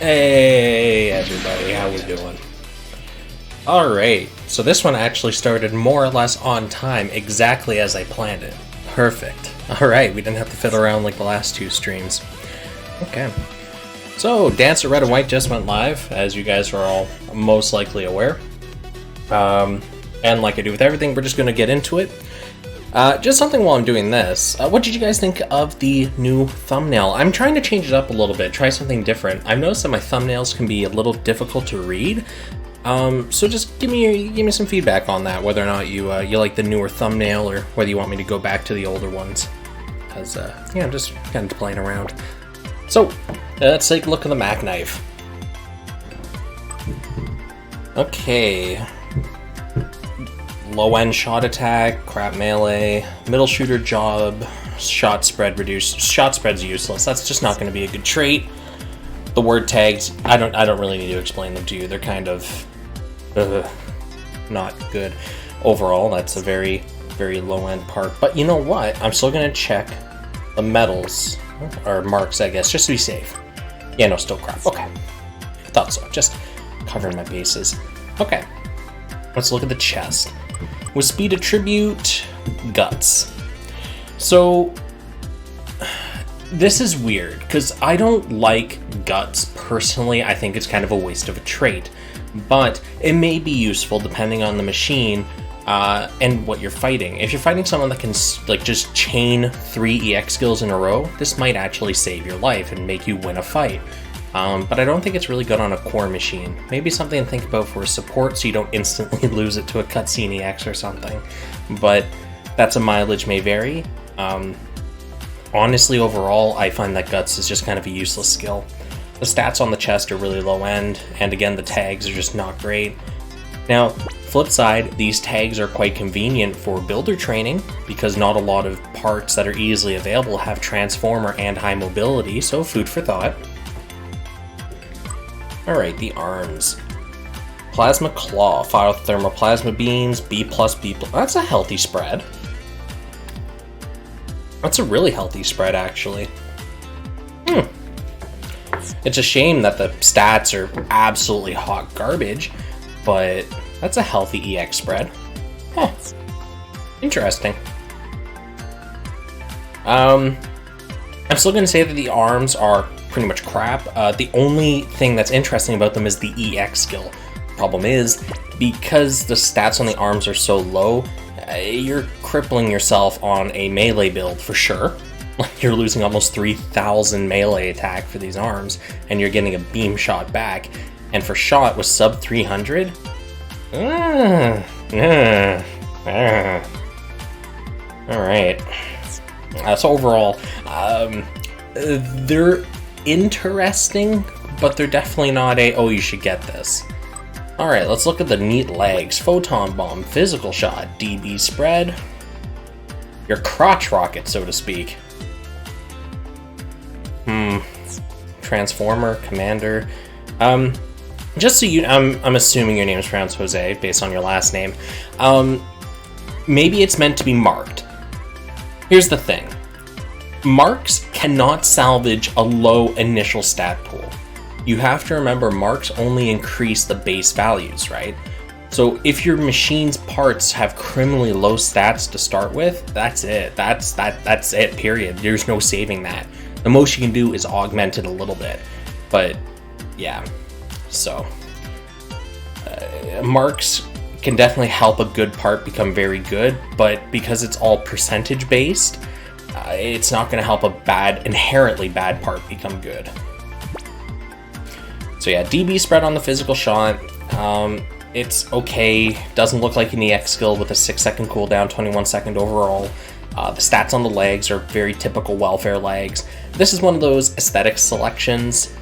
Hey everybody, how we doing? Alright, so this one actually started more or less on time, exactly as I planned it. Perfect. Alright, we didn't have to fiddle around like the last two streams. Okay. So, Dance of Red and White just went live, as you guys are all most likely aware. And like I do with everything, we're just going to get into it. Just something while I'm doing this. What did you guys think of the new thumbnail? I'm trying to change it up a little bit, try something different. I've noticed that my thumbnails can be a little difficult to read. So just give me some feedback on that, whether or not you like the newer thumbnail or whether you want me to go back to the older ones. Because, yeah, I'm just kind of playing around. So, let's take a look at the Mack Knife. Okay. Low end shot attack, crap melee, middle shooter job, shot spread reduced. Shot spread's useless. That's just not going to be a good trait. The word tags, I don't really need to explain them to you. They're kind of not good overall. That's a very, very low end part. But you know what? I'm still going to check the medals or marks, I guess, just to be safe. Yeah, no, still crap. Okay, I thought so. Just covering my bases. Okay, let's look at the chest. With speed attribute, guts. So, this is weird, because I don't like guts personally. I think it's kind of a waste of a trait. But it may be useful depending on the machine and what you're fighting. If you're fighting someone that can like just chain 3 EX skills in a row, this might actually save your life and make you win a fight. But I don't think it's really good on a core machine. Maybe something to think about for a support so you don't instantly lose it to a cutscene EX or something. But that's a mileage may vary. Honestly, overall, I find that Guts is just kind of a useless skill. The stats on the chest are really low end, and again, the tags are just not great. Now, flip side, these tags are quite convenient for builder training because not a lot of parts that are easily available have transformer and high mobility, so food for thought. Alright, the arms. Plasma Claw, fire thermoplasma beams, B+, B+. That's a healthy spread. That's a really healthy spread, actually. It's a shame that the stats are absolutely hot garbage, but that's a healthy EX spread. Huh. Interesting. I'm still going to say that the arms are pretty much crap. The only thing that's interesting about them is the EX skill. Problem is, because the stats on the arms are so low, you're crippling yourself on a melee build for sure. You're losing almost 3,000 melee attack for these arms, and you're getting a beam shot back. And for shot with sub 300, alright. So overall, they're interesting, but they're definitely not a, oh, you should get this. Alright, let's look at the neat legs. Photon bomb, physical shot, DB spread. Your crotch rocket, so to speak. Transformer, commander. Just so you, I'm assuming your name is pronounced Jose based on your last name. Maybe it's meant to be marked. Here's the thing. Marks cannot salvage a low initial stat pool. You have to remember marks only increase the base values, right? So if your machine's parts have criminally low stats to start with, that's it. That's it, period. There's no saving that. The most you can do is augment it a little bit. But yeah, so marks can definitely help a good part become very good, but because it's all percentage based, it's not going to help a inherently bad part become good. So yeah, DB spread on the physical shot. It's okay. Doesn't look like an EX skill with a 6-second cooldown, 21-second overall. The stats on the legs are very typical welfare legs. This is one of those aesthetic selections.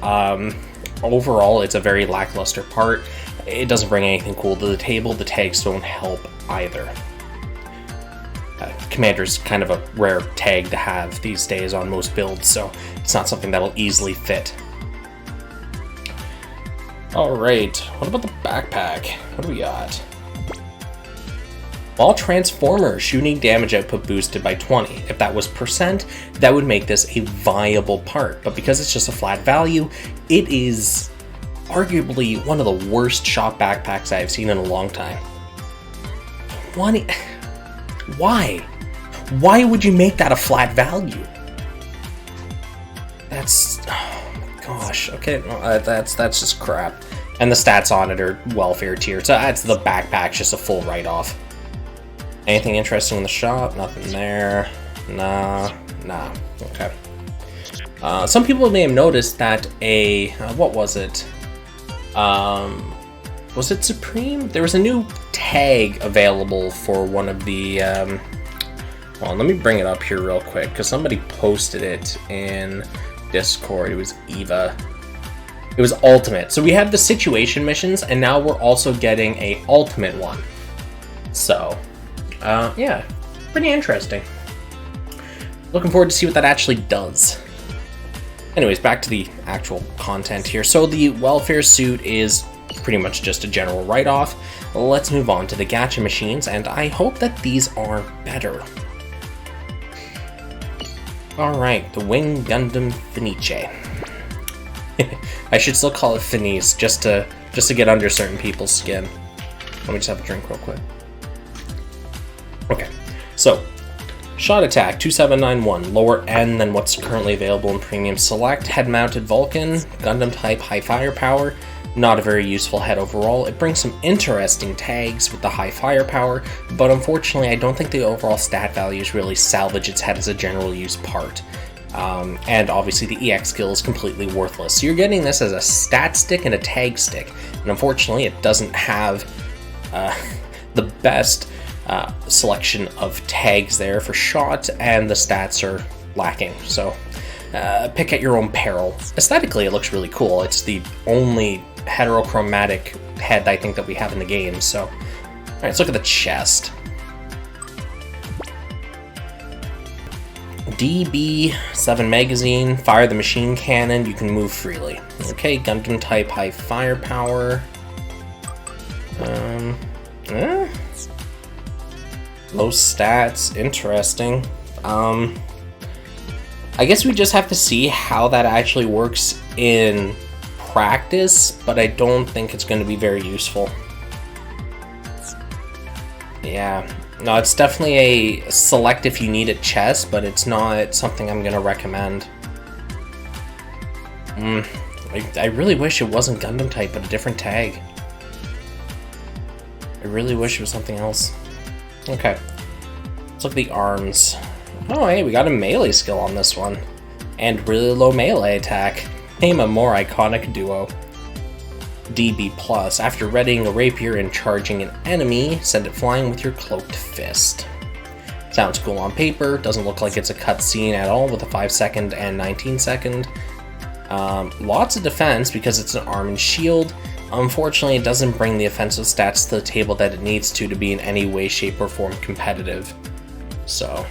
Overall, it's a very lackluster part. It doesn't bring anything cool to the table. The tags don't help either. Commander's kind of a rare tag to have these days on most builds, so it's not something that'll easily fit. Alright, what about the backpack? What do we got? While Transformer shooting damage output boosted by 20. If that was percent, that would make this a viable part, but because it's just a flat value, it is arguably one of the worst shop backpacks I've seen in a long time. Why? Why would you make that a flat value? That's, oh my gosh. Okay, no, that's just crap. And the stats on it are welfare tier, so that's the backpack's just a full write-off. Anything interesting in the shop? Nothing there. Nah. Okay. Some people may have noticed that what was it? Was it Supreme? There was a new tag available for one of the, well, let me bring it up here real quick, because somebody posted it in Discord. It was Eva. It was Ultimate. So we have the situation missions, and now we're also getting a Ultimate one. So, yeah, pretty interesting. Looking forward to see what that actually does. Anyways, back to the actual content here. So the welfare suit is pretty much just a general write-off. Let's move on to the gacha machines, and I hope that these are better. Alright, the Wing Gundam Fenice. I should still call it Fenice, just to get under certain people's skin. Let me just have a drink real quick. Okay, so shot attack 2791, lower end than what's currently available in Premium Select. Head-mounted Vulcan, Gundam type, high firepower. Not a very useful head overall. It brings some interesting tags with the high firepower, but unfortunately I don't think the overall stat values really salvage its head as a general use part. And obviously the EX skill is completely worthless. So you're getting this as a stat stick and a tag stick, and unfortunately it doesn't have the best selection of tags there for shot, and the stats are lacking. So pick at your own peril. Aesthetically it looks really cool. It's the only heterochromatic head I think that we have in the game. So alright, let's look at the chest. DB7 magazine, fire the machine cannon, you can move freely. Okay, Gundam type, high firepower. Low stats, interesting. I guess we just have to see how that actually works in practice, but I don't think it's going to be very useful. Yeah, no, it's definitely a select if you need it chest, but it's not something I'm going to recommend. I really wish it wasn't Gundam type, but a different tag. I really wish it was something else. Okay, let's look at the arms. Oh, hey, we got a melee skill on this one. And really low melee attack. Name a more iconic duo. DB+. After readying a rapier and charging an enemy, send it flying with your cloaked fist. Sounds cool on paper. Doesn't look like it's a cutscene at all with a 5-second and 19-second. Lots of defense because it's an arm and shield. Unfortunately, it doesn't bring the offensive stats to the table that it needs to be in any way, shape, or form competitive. So,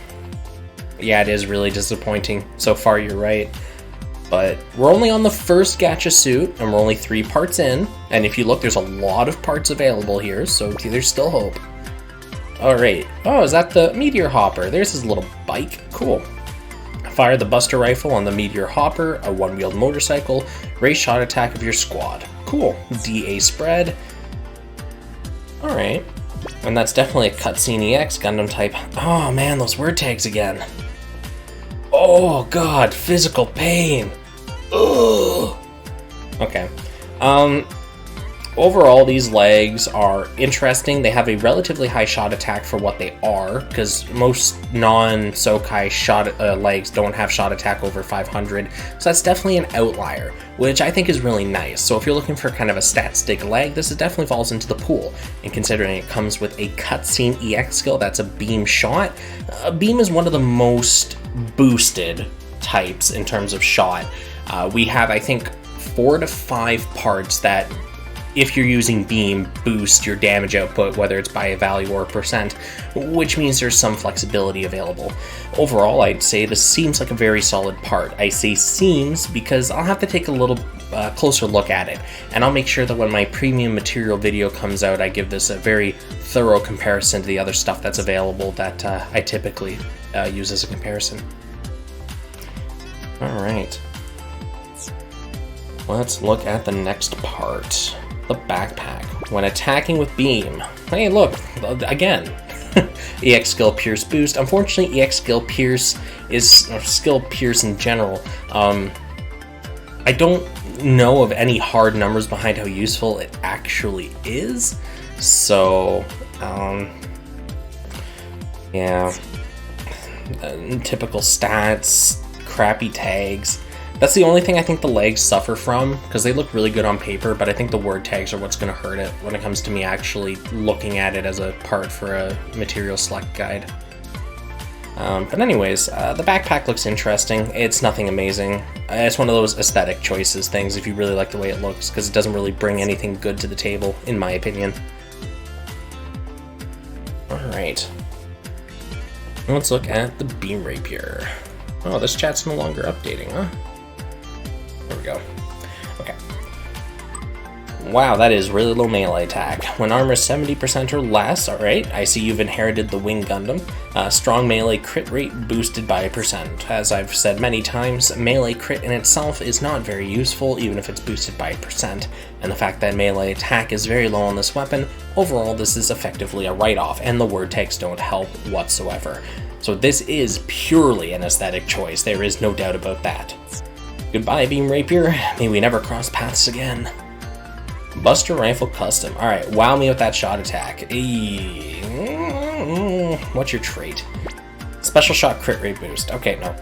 yeah, it is really disappointing. So far, you're right. But we're only on the first gacha suit, and we're only 3 parts in. And if you look, there's a lot of parts available here, so there's still hope. Alright. Oh, is that the Meteor Hopper? There's his little bike. Cool. Fire the Buster Rifle on the Meteor Hopper, a one-wheeled motorcycle. Raise shot attack of your squad. Cool. DA spread. Alright. And that's definitely a cutscene EX Gundam type. Oh man, those word tags again. Oh god, physical pain. Ugh. Okay. Overall, these legs are interesting. They have a relatively high shot attack for what they are, because most non-Sokai shot legs don't have shot attack over 500, so that's definitely an outlier, which I think is really nice. So if you're looking for kind of a stat stick leg, this definitely falls into the pool, and considering it comes with a cutscene EX skill that's a beam shot, a beam is one of the most boosted types in terms of shot. We have, I think, 4 to 5 parts that, if you're using beam, boost your damage output, whether it's by a value or a percent, which means there's some flexibility available. Overall, I'd say this seems like a very solid part. I say seems because I'll have to take a little closer look at it, and I'll make sure that when my premium material video comes out, I give this a very thorough comparison to the other stuff that's available that I typically use as a comparison. Alright. Let's look at the next part. The backpack. When attacking with beam. Hey, look, again. EX skill pierce boost. Unfortunately, EX skill pierce is, or skill pierce in general. I don't know of any hard numbers behind how useful it actually is. So, yeah. Typical stats, crappy tags. That's the only thing I think the legs suffer from, because they look really good on paper, but I think the word tags are what's going to hurt it when it comes to me actually looking at it as a part for a material select guide. But anyways, the backpack looks interesting. It's nothing amazing. It's one of those aesthetic choices things if you really like the way it looks, because it doesn't really bring anything good to the table, in my opinion. Alright. Let's look at the beam rapier. Oh, this chat's no longer updating, huh? There we go. Okay. Wow, that is really low melee attack. When armor is 70% or less, alright, I see you've inherited the Wing Gundam. Strong melee crit rate boosted by 1%. As I've said many times, melee crit in itself is not very useful, even if it's boosted by 1%. And the fact that melee attack is very low on this weapon, overall this is effectively a write-off, and the word tags don't help whatsoever. So this is purely an aesthetic choice, there is no doubt about that. Goodbye, Beam Rapier. May we never cross paths again. Buster Rifle Custom. Alright, wow me with that shot attack. What's your trait? Special shot crit rate boost. Okay, no.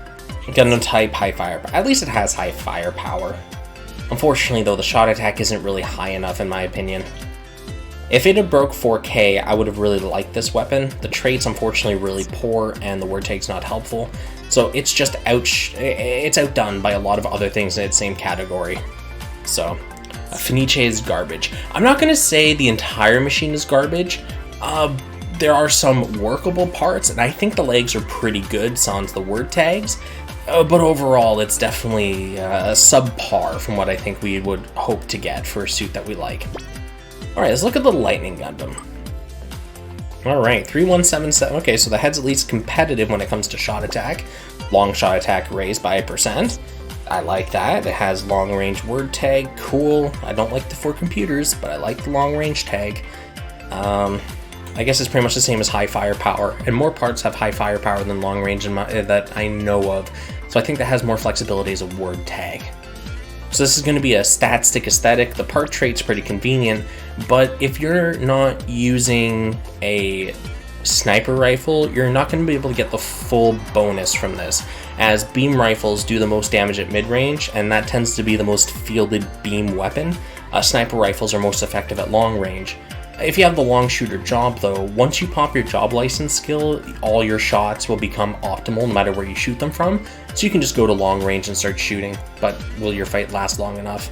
Gundam type, high fire. At least it has high firepower. Unfortunately, though, the shot attack isn't really high enough, in my opinion. If it had broke 4K, I would have really liked this weapon. The trait's unfortunately really poor, and the word tag's not helpful. So it's just it's outdone by a lot of other things in its same category. So, Fenice is garbage. I'm not going to say the entire machine is garbage. There are some workable parts, and I think the legs are pretty good, sans the word tags. But overall, it's definitely subpar from what I think we would hope to get for a suit that we like. Alright, let's look at the Lightning Gundam. Alright, 3177. Okay, so the head's at least competitive when it comes to shot attack. Long shot attack raised by 1%. I like that. It has long range word tag. Cool. I don't like the 4 computers, but I like the long range tag. I guess it's pretty much the same as high firepower, and more parts have high firepower than long range that I know of. So I think that has more flexibility as a word tag. So this is going to be a stat stick aesthetic. The part trait's pretty convenient, but if you're not using a sniper rifle, you're not going to be able to get the full bonus from this, as beam rifles do the most damage at mid-range, and that tends to be the most fielded beam weapon. Sniper rifles are most effective at long range. If you have the long shooter job though, once you pop your job license skill, all your shots will become optimal no matter where you shoot them from, so you can just go to long range and start shooting, but will your fight last long enough?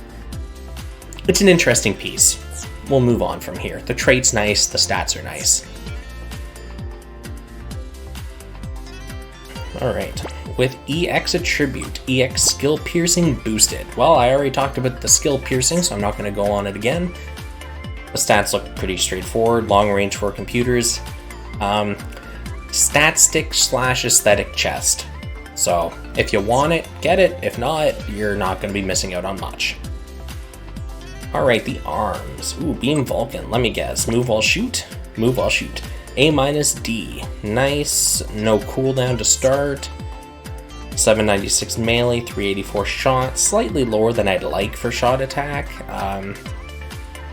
It's an interesting piece. We'll move on from here. The trait's nice, the stats are nice. Alright, with EX Attribute, EX Skill Piercing boosted. Well, I already talked about the skill piercing, so I'm not going to go on it again. The stats look pretty straightforward, long range for computers. Stat stick / aesthetic chest. So, if you want it, get it. If not, you're not going to be missing out on much. Alright, the arms. Ooh, Beam Vulcan. Let me guess. Move while shoot? Move while shoot. A-D. Nice. No cooldown to start. 796 melee, 384 shot. Slightly lower than I'd like for shot attack.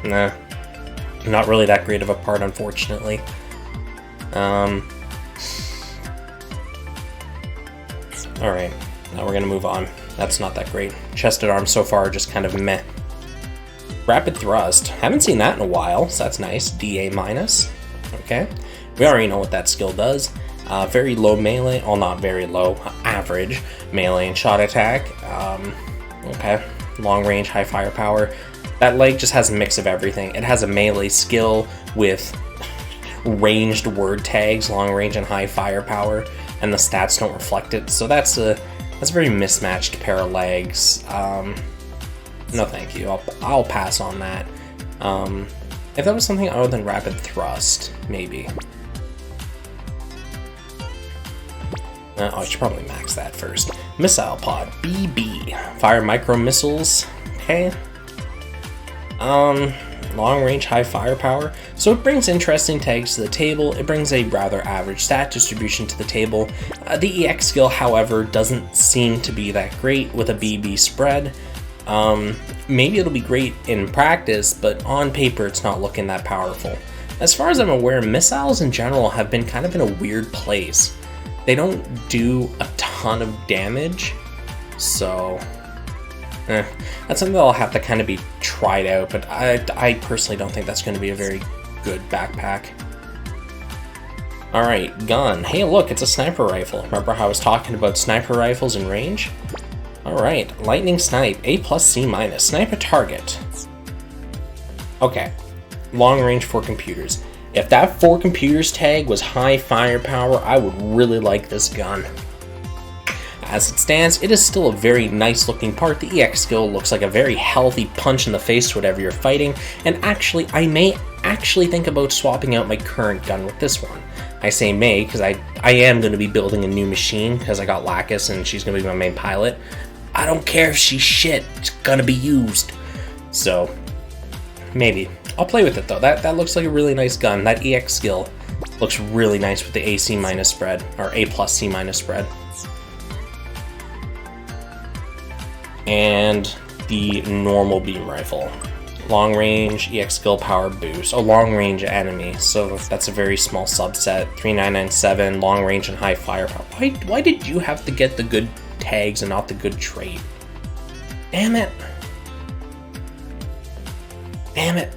Nah. Not really that great of a part, unfortunately. Alright. Now we're gonna move on. That's not that great. Chested arms so far are just kind of meh. Rapid thrust. Haven't seen that in a while, so that's nice. DA-. Okay. We already know what that skill does. Very low melee, well, not very low, average melee and shot attack. Okay. Long range, high firepower. That leg just has a mix of everything. It has a melee skill with ranged word tags, long range and high firepower, and the stats don't reflect it. So that's a very mismatched pair of legs. No thank you. I'll pass on that. If that was something other than rapid thrust, maybe. I should probably max that first. Missile pod, BB. Fire micro missiles. okay. Long range, high firepower. So it brings interesting tags to the table. It brings a rather average stat distribution to the table. The EX skill, however, doesn't seem to be that great with a BB spread. Maybe it'll be great in practice, but on paper it's not looking that powerful. As far as I'm aware, missiles in general have been kind of in a weird place. They don't do a ton of damage, so that's something that'll have to kind of be tried out, but I personally don't think that's going to be a very good backpack. Alright, gun. Hey look, it's a sniper rifle. Remember how I was talking about sniper rifles in range? Alright, lightning snipe, A+, C-. Snipe a target. Okay, long range for computers. If that for computers tag was high firepower, I would really like this gun. As it stands, it is still a very nice looking part. The EX skill looks like a very healthy punch in the face to whatever you're fighting, and actually, I may actually think about swapping out my current gun with this one. I say may, because I am going to be building a new machine, because I got Lacus and she's going to be my main pilot. I don't care if she's shit, it's going to be used. So, maybe. I'll play with it though, that looks like a really nice gun. That EX skill looks really nice with the AC- spread, or A+, C- spread. And the normal beam rifle. Long range, EX skill power boost. Oh, long range enemy. So that's a very small subset. 3997, long range and high firepower. Why did you have to get the good tags and not the good trait? Damn it. Damn it.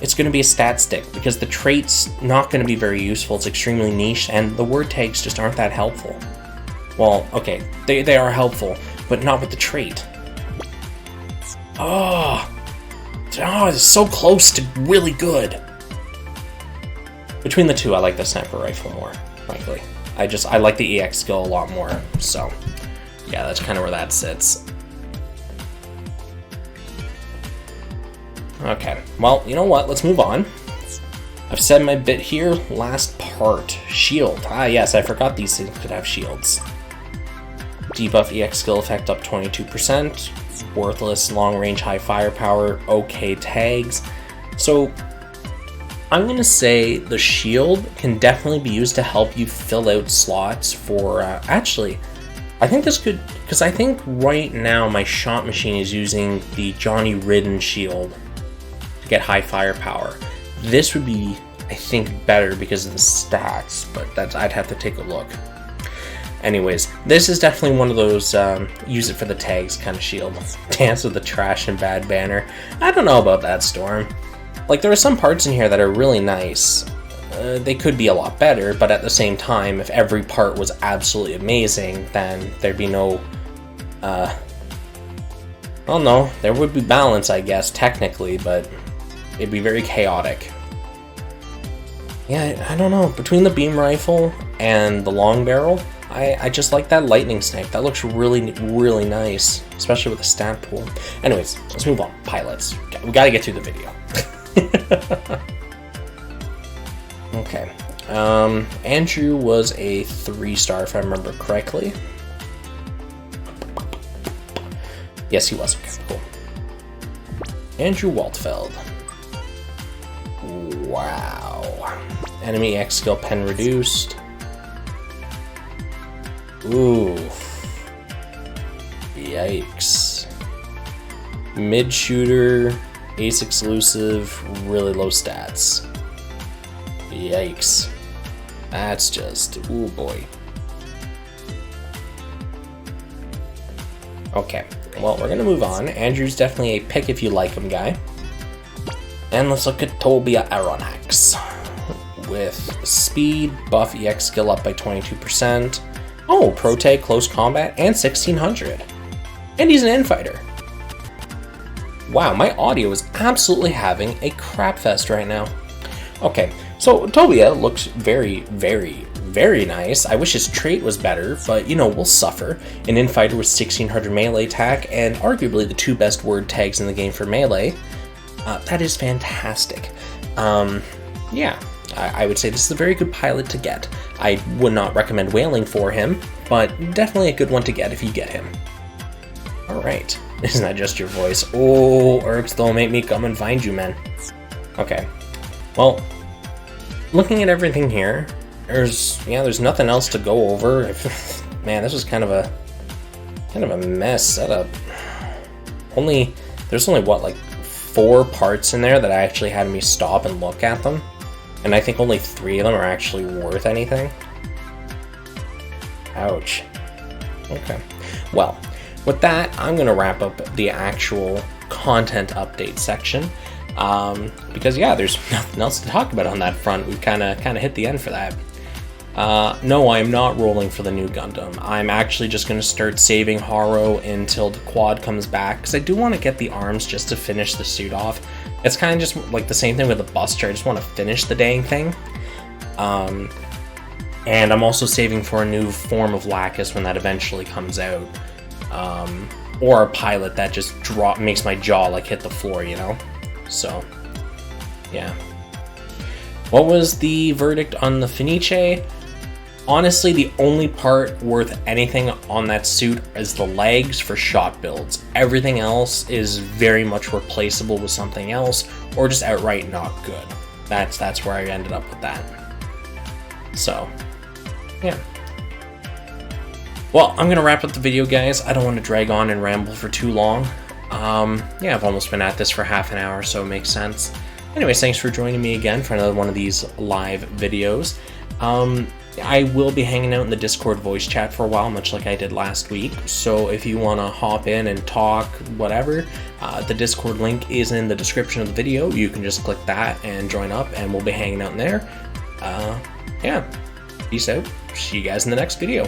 It's going to be a stat stick because the trait's not going to be very useful. It's extremely niche and the word tags just aren't that helpful. Well, okay, they are helpful, but not with the trait. Oh, it's so close to really good. Between the two, I like the sniper rifle more, frankly. I like the EX skill a lot more, so yeah, that's kind of where that sits. Okay, well, you know what, let's move on. I've said my bit here, last part, shield. Ah yes, I forgot these things could have shields. Debuff EX skill effect up 22%, worthless long range high firepower, okay tags. So I'm gonna say the shield can definitely be used to help you fill out slots for, actually, I think this could, because I think right now my shot machine is using the Johnny Ridden shield to get high firepower. This would be, I think, better because of the stats, but I'd have to take a look. Anyways, this is definitely one of those use it for the tags kind of shield. Dance with the trash and bad banner. I don't know about that, Storm. Like, there are some parts in here that are really nice. They could be a lot better, but at the same time, if every part was absolutely amazing, then there'd be no... well, no, there would be balance, I guess, technically, but it'd be very chaotic. Yeah, I don't know. Between the beam rifle and the long barrel, I just like that lightning snipe. That looks really, really nice, especially with the stat pool. Anyways, let's move on. Pilots. We gotta get through the video. Okay. Andrew was a 3-star, if I remember correctly. Yes, he was. Okay, cool. Andrew Waltfeld. Wow. Enemy X skill pen reduced. Ooh. Yikes. Mid shooter, ace exclusive, really low stats. Yikes. That's just, ooh boy. Okay, well, we're gonna move on. Andrew's definitely a pick if you like him guy. And let's look at Tobia Arronax. With speed, buff EX skill up by 22%. Oh, pro tag, close combat, and 1600. And he's an infighter. Wow, my audio is absolutely having a crap fest right now. Okay, so Tobia looks very, very, very nice. I wish his trait was better, but you know, we'll suffer. An infighter with 1600 melee attack, and arguably the 2 best word tags in the game for melee. That is fantastic. Yeah, I would say this is a very good pilot to get. I would not recommend whaling for him, but definitely a good one to get if you get him. Alright. Isn't that just your voice? Oh, Herbs, don't make me come and find you, man. Okay. Well, looking at everything here, there's nothing else to go over. Man, this was kind of a mess setup. There's only what, like 4 parts in there that I actually had me stop and look at them, and I think only 3 of them are actually worth anything. Ouch. Okay. Well, with that, I'm gonna wrap up the actual content update section. Because yeah, there's nothing else to talk about on that front. We've kind of hit the end for that. No, I'm not rolling for the new Gundam. I'm actually just going to start saving Haro until the quad comes back, because I do want to get the arms just to finish the suit off. It's kind of just like the same thing with the Buster. I just want to finish the dang thing. And I'm also saving for a new form of Lacus when that eventually comes out. Or a pilot that just makes my jaw like hit the floor, you know? So, yeah. What was the verdict on the Fenice? Honestly, the only part worth anything on that suit is the legs for shot builds. Everything else is very much replaceable with something else, or just outright not good. That's where I ended up with that. So, yeah. Well, I'm gonna wrap up the video, guys. I don't want to drag on and ramble for too long. Yeah, I've almost been at this for half an hour, so it makes sense. Anyways, thanks for joining me again for another one of these live videos. I will be hanging out in the Discord voice chat for a while, much like I did last week. So if you want to hop in and talk, whatever, the Discord link is in the description of the video. You can just click that and join up, and we'll be hanging out in there. Yeah, peace out. See you guys in the next video.